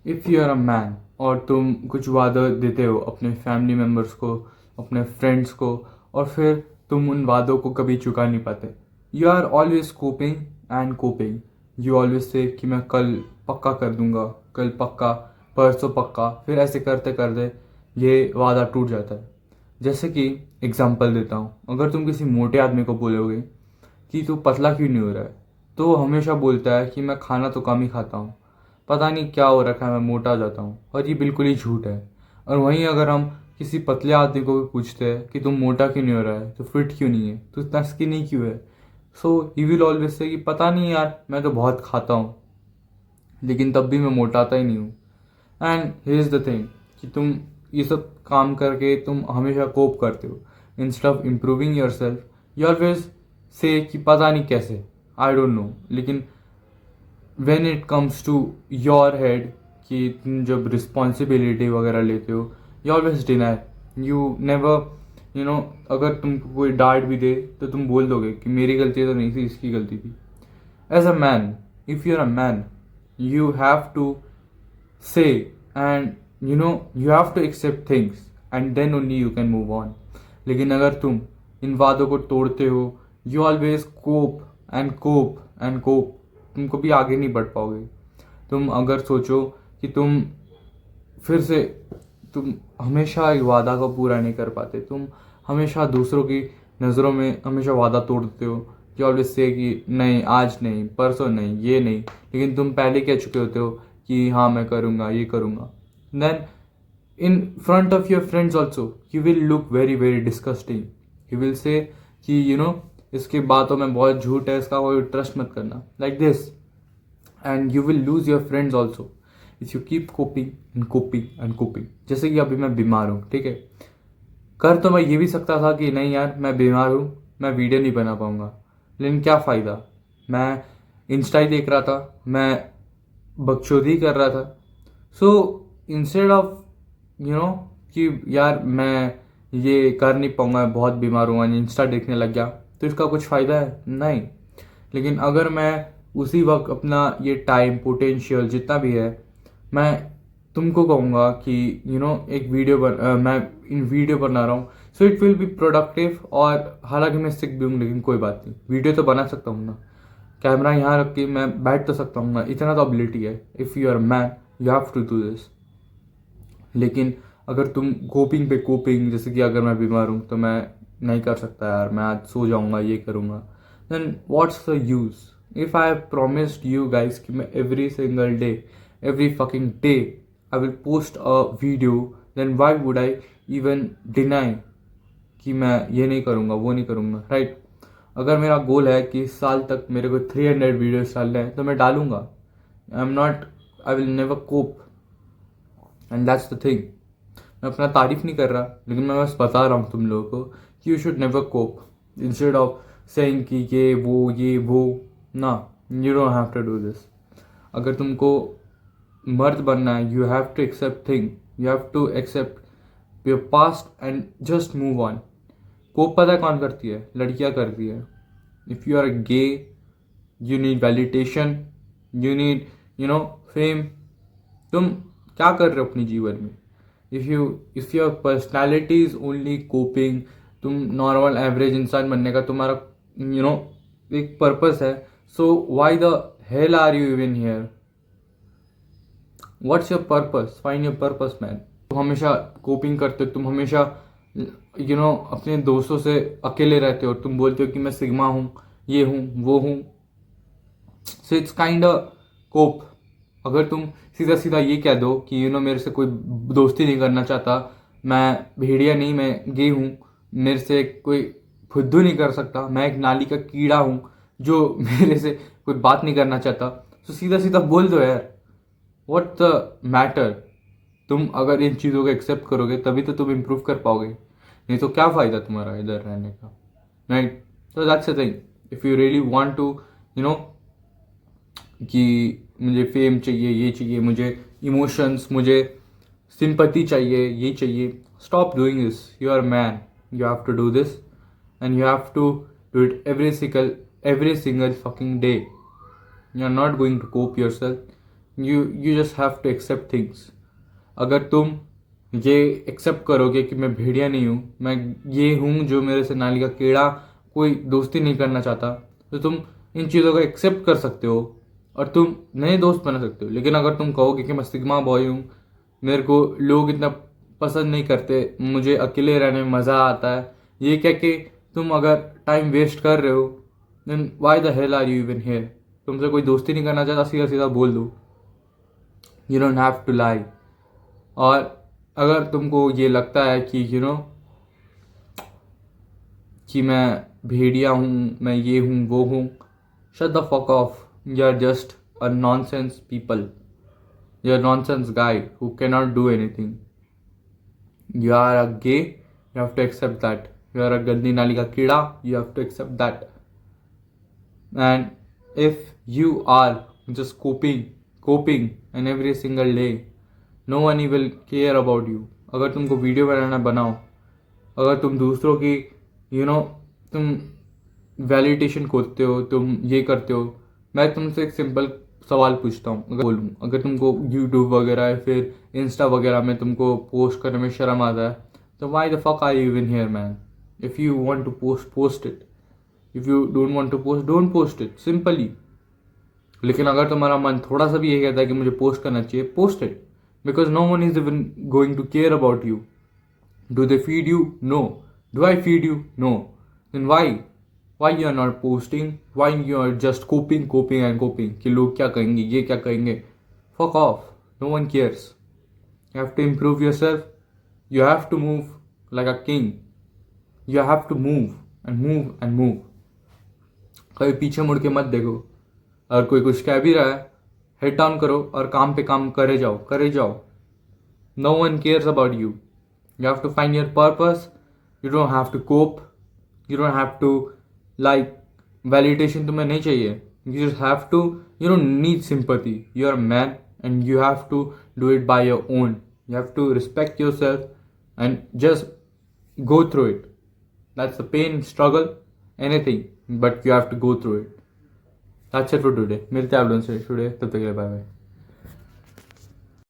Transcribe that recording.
If you are a man और तुम कुछ वादा देते हो अपने फैमिली मेम्बर्स को, अपने फ्रेंड्स को, और फिर तुम उन वादों को कभी चुका नहीं पाते, you are always coping and coping. You always say कि मैं कल पक्का कर दूंगा, कल पक्का, परसों पक्का, फिर ऐसे करते करते ये वादा टूट जाता है। जैसे कि एग्जांपल देता हूँ, अगर तुम किसी मोटे आदमी को बोलोगे कि तू पतला क्यों नहीं हो रहा है, तो वो हमेशा बोलता है कि मैं खाना तो कम ही खाता हूँ, पता नहीं क्या हो रखा है, मैं मोटा जाता हूँ, और ये बिल्कुल ही झूठ है। और वहीं अगर हम किसी पतले आदमी को भी पूछते हैं कि तुम मोटा क्यों नहीं हो रहा है, तो फिट क्यों नहीं है, तो इतना स्किनी क्यों है, सो ही विल ऑलवेज से कि पता नहीं यार, मैं तो बहुत खाता हूँ लेकिन तब भी मैं मोटाता ही नहीं हूँ। And here is the thing कि तुम ये सब काम करके तुम हमेशा कोप करते हो instead of improving yourself. You always say कि पता नहीं कैसे, आई डोंट नो। लेकिन when it comes to your head कि तुम जब रिस्पॉन्सिबिलिटी वगैरह लेते हो, you always deny, you never, अगर तुमको कोई डांट भी दे तो तुम बोल दोगे कि मेरी गलती तो नहीं थी, इसकी गलती थी। As a man, if you are a man, you have to say, and you have to accept things, and then only you can move on. लेकिन अगर तुम इन वादों को तोड़ते हो, you always cope and cope and cope, तुम कभी आगे नहीं बढ़ पाओगे। तुम अगर सोचो कि फिर से तुम हमेशा एक वादा को पूरा नहीं कर पाते, तुम हमेशा दूसरों की नज़रों में हमेशा वादा तोड़ देते हो, कि ऑलवेज से कि नहीं, आज नहीं, परसों नहीं, ये नहीं, लेकिन तुम पहले कह चुके होते हो कि हाँ मैं करूँगा, ये करूँगा। Then in front of your friends also you will look very very disgusting. You will say कि इसके बातों में बहुत झूठ है, इसका कोई ट्रस्ट मत करना, like this. And you will lose your friends also if you keep coping and coping and coping. जैसे कि अभी मैं बीमार हूँ, ठीक है, कर तो मैं ये भी सकता था कि नहीं यार मैं बीमार हूँ, मैं वीडियो नहीं बना पाऊंगा, लेकिन क्या फ़ायदा, मैं इंस्टा ही देख रहा था, मैं बकचोदी कर रहा था। सो इंस्टेड ऑफ कि यार मैं ये कर नहीं पाऊंगा, बहुत बीमार हूँ, इंस्टा देखने लग गया, तो इसका कुछ फ़ायदा है नहीं। लेकिन अगर मैं उसी वक्त अपना ये टाइम पोटेंशियल जितना भी है, मैं तुमको कहूँगा कि एक मैं इन वीडियो बना रहा हूँ, so it will be productive. और हालांकि मैं सिक भी हूँ, लेकिन कोई बात नहीं, वीडियो तो बना सकता हूँ ना, कैमरा यहाँ रख के मैं बैठ तो सकता हूँ ना, इतना तो एबिलिटी है। If you are man, you have to do this. लेकिन अगर तुम कोपिंग पे कोपिंग, जैसे कि अगर मैं बीमार हूँ तो मैं नहीं कर सकता यार, मैं आज सो जाऊँगा, ये करूँगा, then what's the use. If I have promised you guys कि मैं every single day, every fucking day I will post a video, then why would I even deny कि मैं ये नहीं करूँगा, वो नहीं करूँगा, राइट। अगर मेरा गोल है कि इस साल तक मेरे को 300 वीडियोस डालने हैं, तो मैं डालूंगा। I will never cope, and that's the thing. मैं अपना तारीफ नहीं कर रहा, लेकिन मैं बस बता रहा हूँ तुम लोगों को कि you should never cope instead of saying कि ये वो ना, you don't have to do this. अगर तुमको मर्द बनना है, you have to accept thing, you have to accept your past and just move on. Cope पता है कौन करती है? लड़कियां करती है। If you are gay, you need validation, you need fame. तुम क्या कर रहे हो अपने जीवन में? If your personality is only coping, तुम नॉर्मल एवरेज इंसान बनने का तुम्हारा एक पर्पस है, so why the hell are you even here? What's your purpose? Find your purpose man. तुम हमेशा कोपिंग करते हो, तुम हमेशा अपने दोस्तों से अकेले रहते हो, तुम बोलते हो कि मैं सिग्मा हूँ, ये हूँ, वो हूँ, सो इट्स काइंड अ कोप। अगर तुम सीधा सीधा ये कह दो कि मेरे से कोई दोस्ती नहीं करना चाहता, मैं भेड़िया नहीं, मैं गे हूँ, मेरे से कोई फुद्दू नहीं कर सकता, मैं एक नाली का कीड़ा हूँ जो मेरे से कोई बात नहीं करना चाहता, तो सीधा सीधा बोल दो यार, व्हाट द मैटर। तुम अगर इन चीज़ों को एक्सेप्ट करोगे तभी तो तुम इम्प्रूव कर पाओगे, नहीं तो क्या फ़ायदा तुम्हारा इधर रहने का, राइट। तो that's the thing. If you really want to कि मुझे फेम चाहिए, ये चाहिए, मुझे इमोशंस, मुझे सिंपैथी चाहिए, ये चाहिए, stop doing this. You are man, you have to do this, and you have to do it every single fucking day. You are not going to cope yourself, you just have to accept things. अगर तुम ये accept करोगे कि मैं भेड़िया नहीं हूँ, मैं ये हूँ जो मेरे से नाली का कीड़ा, कोई दोस्ती नहीं करना चाहता, तो तुम इन चीज़ों को एक्सेप्ट कर सकते हो और तुम नए दोस्त बना सकते हो. लेकिन अगर तुम कहोगे कि मैं सिग्मा बॉय हूँ, मेरे को लोग इतना पसंद नहीं करते, मुझे अकेले रहने में मज़ा आता है, ये कह के तुम अगर टाइम वेस्ट कर रहे हो, then why the hell are you even here. तुमसे कोई दोस्ती नहीं करना चाहता, सीधा सीधा बोल दो. You don't have to lie. और अगर तुमको ये लगता है कि कि मैं भेड़िया हूँ, मैं ये हूँ वो हूँ, shut the fuck off. You are just a nonsense people. You are nonsense guy who can not do anything. You are a gay, you have to accept that. You are a गंदी नाली का कीड़ा, you have to accept that. And if you are just coping and every single day, no one will care about you. अगर तुमको video बनाना बनाओ, अगर तुम दूसरों की तुम वैलिडेशन खोजते हो, तुम ये करते हो. मैं तुमसे एक सिंपल सवाल पूछता हूँ, अगर बोलूँ, अगर तुमको यूट्यूब वगैरह या फिर इंस्टा वगैरह में तुमको पोस्ट करने में शर्म आता है, तो why the fuck are you even here man. If you want to post it. If you don't want to post, don't post it, simply. लेकिन अगर तुम्हारा मन थोड़ा सा भी ये कहता है कि मुझे पोस्ट करना चाहिए, post it. Because no one is even going to care about you. Do they feed you? No. Do I feed you? No. Then why? Why you are not posting? Why you are just coping and coping? कि लोग क्या कहेंगे, ये क्या कहेंगे? Fuck off. No one cares. You have to improve yourself. You have to move like a king. You have to move and move and move. कभी पीछे मुड़ के मत देखो. अगर कोई कुछ कह भी रहा है, हेड डाउन करो और काम पे काम करे जाओ. No one cares about you. You have to find your purpose. You don't have to cope. You don't have to like validation. तुम्हें नहीं चाहिए. You just have to, you don't need sympathy. You are man and you have to do it by your own. You have to respect yourself and just go through it. That's the pain, struggle, anything, but you have to go through it. That's it for today. मिलते हैं आप लोगों से today. तब तक के लिए bye bye.